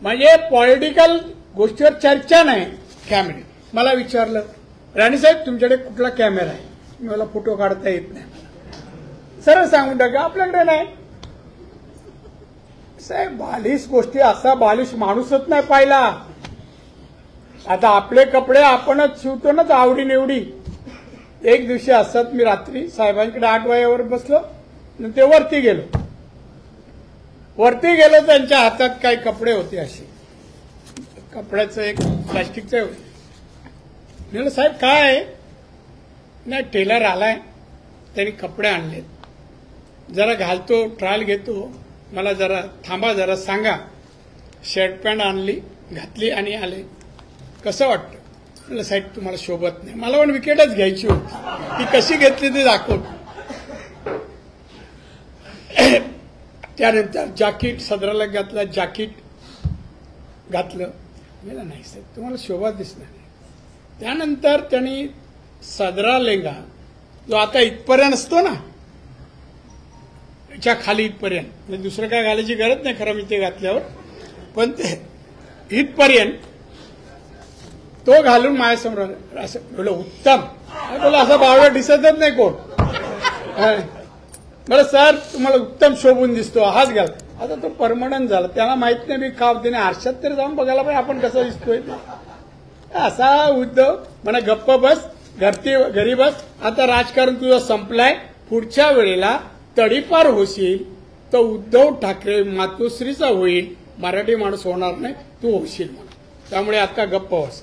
म्हणजे पॉलिटिकल गोष्टीवर चर्चा नाही कॅमेरे. मला विचारलं राणीसाहेब तुमच्याकडे कुठला कॅमेरा आहे? मला फोटो काढता येत नाही. सरळ सांगून टाका आपल्याकडे नाही. साहेब बालिश गोष्टी असा बालिश माणूसच नाही पाहिला. आता आपले कपडे आपणच शिवतो ना आवडीनिवडी. एक दिवशी असत मी रात्री साहेबांकडे 8 वाजेवर बसलो ते वरती गेलो त्यांच्या हातात काही कपडे होते असे कपड्याचं एक प्लास्टिकचं होते. म्हणलं साहेब काय आहे? नाही टेलर आलाय त्यांनी कपडे आणलेत जरा घालतो ट्रायल घेतो मला जरा थांबा जरा सांगा. शर्ट पॅन्ट आणली घातली आणि आले. कसं वाटतं? म्हणलं साहेब तुम्हाला शोभत नाही. मला पण विकेटच घ्यायची होती. ती कशी घेतली ती दाखवतो. त्यानंतर जॅकेट सदराला घातला जॅकेट घातलं. मला नाही साहेब तुम्हाला शोभा दिसणार नाही. त्यानंतर त्यांनी सदरा लेंगा जो आता इथपर्यंत असतो ना च्या खाली इथपर्यंत म्हणजे दुसरं काय घालायची गरज नाही खरं मी ते घातल्यावर पण ते इथपर्यंत तो घालून माझ्यासमोर असं बोला उत्तम बोला असं बावळा दिसतच नाही कोण. बरं सर तुम्हाला उत्तम शोभून दिसतो हाच घाल. आता तो परमनंट झाला त्याला माहित नाही मी का त्याने आरशात तरी जाऊन बघायला पाहिजे आपण कसा दिसतोय. असा उद्धव म्हणा गप्प बस घरी बस आता राजकारण तुझं संपलाय. पुढच्या वेळेला तडीपार होशील तर उद्धव ठाकरे मातोश्रीचा होईल मराठी माणूस होणार नाही तू होशील म्हणून. त्यामुळे आता गप्प बस.